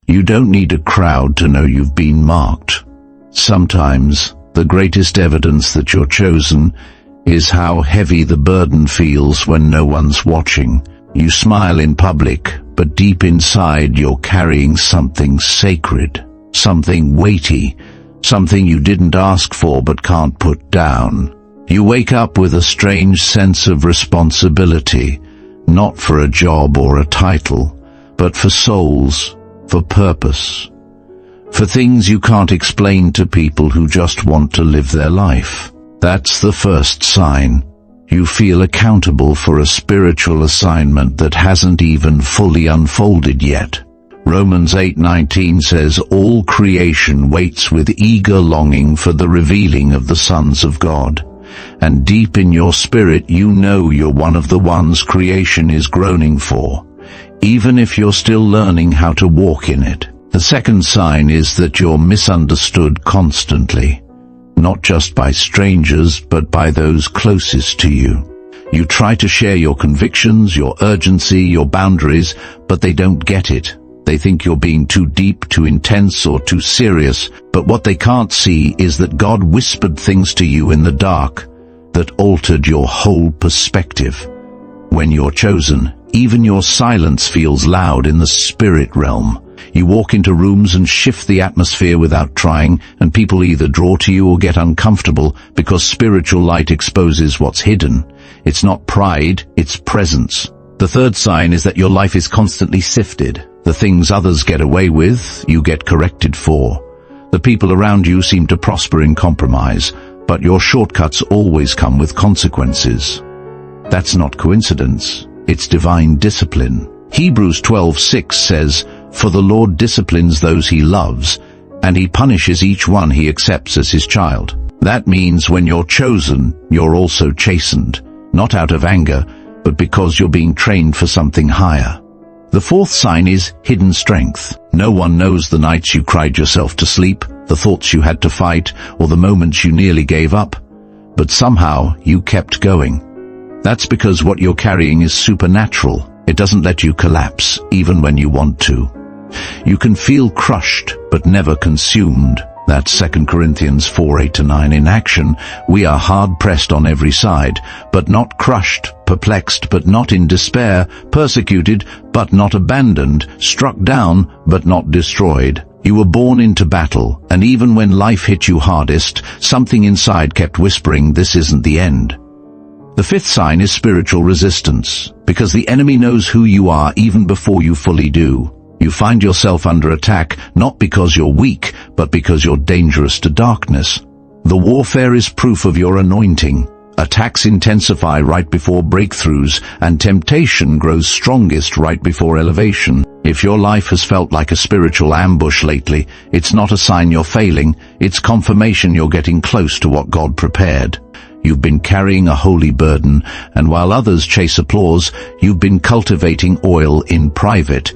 You don't need a crowd to know you've been marked. Sometimes, the greatest evidence that you're chosen is how heavy the burden feels when no one's watching. You smile in public, but deep inside you're carrying something sacred, something weighty, something you didn't ask for but can't put down. You wake up with a strange sense of responsibility, not for a job or a title, but for souls, for purpose, for things you can't explain to people who just want to live their life. That's the first sign. You feel accountable for a spiritual assignment that hasn't even fully unfolded yet. Romans 8:19 says, "All creation waits with eager longing for the revealing of the sons of God." And deep in your spirit you know you're one of the ones creation is groaning for, even if you're still learning how to walk in it. The second sign is that you're misunderstood constantly, not just by strangers, but by those closest to you. You try to share your convictions, your urgency, your boundaries, but they don't get it. They think you're being too deep, too intense, or too serious, but what they can't see is that God whispered things to you in the dark that altered your whole perspective. When you're chosen, even your silence feels loud in the spirit realm. You walk into rooms and shift the atmosphere without trying, and people either draw to you or get uncomfortable because spiritual light exposes what's hidden. It's not pride, it's presence. The third sign is that your life is constantly sifted. The things others get away with, you get corrected for. The people around you seem to prosper in compromise, but your shortcuts always come with consequences. That's not coincidence, it's divine discipline. Hebrews 12:6 says, "For the Lord disciplines those he loves, and he punishes each one he accepts as his child." That means when you're chosen, you're also chastened, not out of anger, but because you're being trained for something higher. The fourth sign is hidden strength. No one knows the nights you cried yourself to sleep, the thoughts you had to fight, or the moments you nearly gave up. But somehow you kept going. That's because what you're carrying is supernatural. It doesn't let you collapse, even when you want to. You can feel crushed, but never consumed. That's 2 Corinthians 4:8-9 in action. We are hard-pressed on every side, but not crushed, perplexed, but not in despair, persecuted, but not abandoned, struck down, but not destroyed. You were born into battle, and even when life hit you hardest, something inside kept whispering, "This isn't the end." The fifth sign is spiritual resistance, because the enemy knows who you are even before you fully do. You find yourself under attack, not because you're weak, but because you're dangerous to darkness. The warfare is proof of your anointing. Attacks intensify right before breakthroughs, and temptation grows strongest right before elevation. If your life has felt like a spiritual ambush lately, it's not a sign you're failing, it's confirmation you're getting close to what God prepared. You've been carrying a holy burden, and while others chase applause, you've been cultivating oil in private.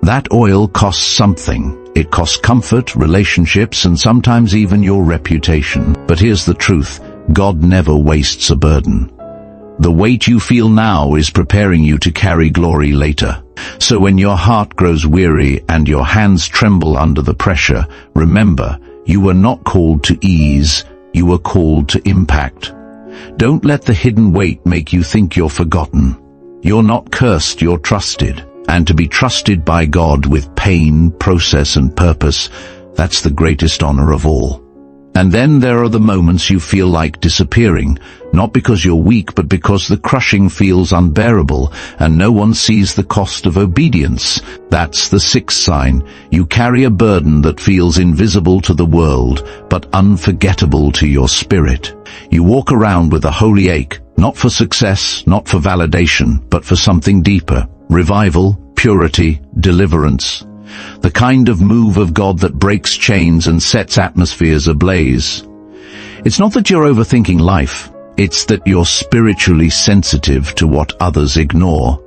That oil costs something. It costs comfort, relationships, and sometimes even your reputation. But here's the truth. God never wastes a burden. The weight you feel now is preparing you to carry glory later. So when your heart grows weary and your hands tremble under the pressure, remember, you were not called to ease, you were called to impact. Don't let the hidden weight make you think you're forgotten. You're not cursed, you're trusted. And to be trusted by God with pain, process, and purpose, that's the greatest honor of all. And then there are the moments you feel like disappearing, not because you're weak, but because the crushing feels unbearable, and no one sees the cost of obedience. That's the sixth sign. You carry a burden that feels invisible to the world, but unforgettable to your spirit. You walk around with a holy ache, not for success, not for validation, but for something deeper. Revival, purity, deliverance. The kind of move of God that breaks chains and sets atmospheres ablaze. It's not that you're overthinking life, it's that you're spiritually sensitive to what others ignore.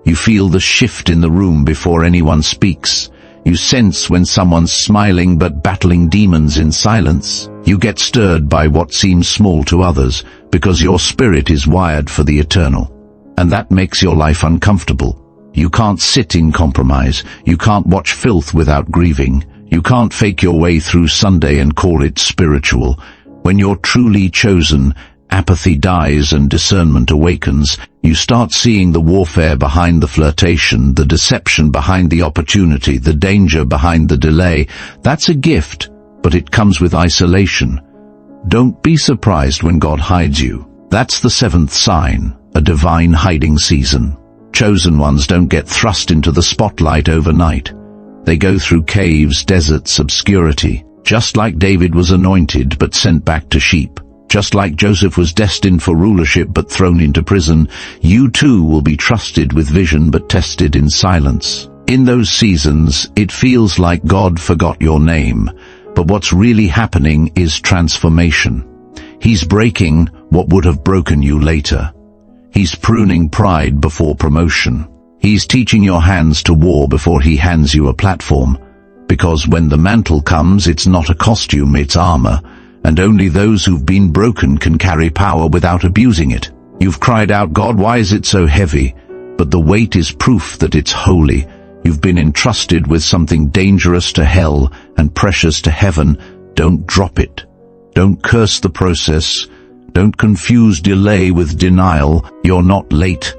You feel the shift in the room before anyone speaks. You sense when someone's smiling but battling demons in silence. You get stirred by what seems small to others, because your spirit is wired for the eternal. And that makes your life uncomfortable. You can't sit in compromise. You can't watch filth without grieving. You can't fake your way through Sunday and call it spiritual. When you're truly chosen, apathy dies and discernment awakens. You start seeing the warfare behind the flirtation, the deception behind the opportunity, the danger behind the delay. That's a gift, but it comes with isolation. Don't be surprised when God hides you. That's the seventh sign, a divine hiding season. Chosen ones don't get thrust into the spotlight overnight. They go through caves, deserts, obscurity. Just like David was anointed but sent back to sheep. Just like Joseph was destined for rulership but thrown into prison, you too will be trusted with vision but tested in silence. In those seasons, it feels like God forgot your name, but what's really happening is transformation. He's breaking what would have broken you later. He's pruning pride before promotion. He's teaching your hands to war before he hands you a platform. Because when the mantle comes, it's not a costume, it's armor. And only those who've been broken can carry power without abusing it. You've cried out, God, why is it so heavy? But the weight is proof that it's holy. You've been entrusted with something dangerous to hell and precious to heaven. Don't drop it. Don't curse the process. Don't confuse delay with denial. You're not late.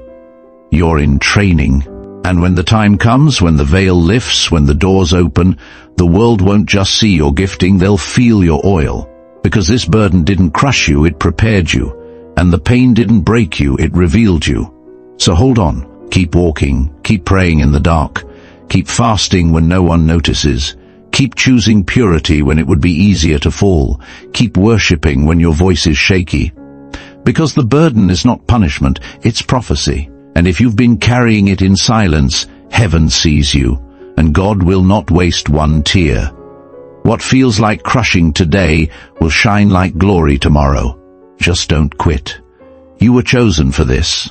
You're in training. And when the time comes, when the veil lifts, when the doors open, the world won't just see your gifting, they'll feel your oil. Because this burden didn't crush you, it prepared you. And the pain didn't break you, it revealed you. So hold on, keep walking, keep praying in the dark, keep fasting when no one notices, keep choosing purity when it would be easier to fall, keep worshipping when your voice is shaky. Because the burden is not punishment, it's prophecy. And if you've been carrying it in silence, heaven sees you, and God will not waste one tear. What feels like crushing today will shine like glory tomorrow. Just don't quit. You were chosen for this.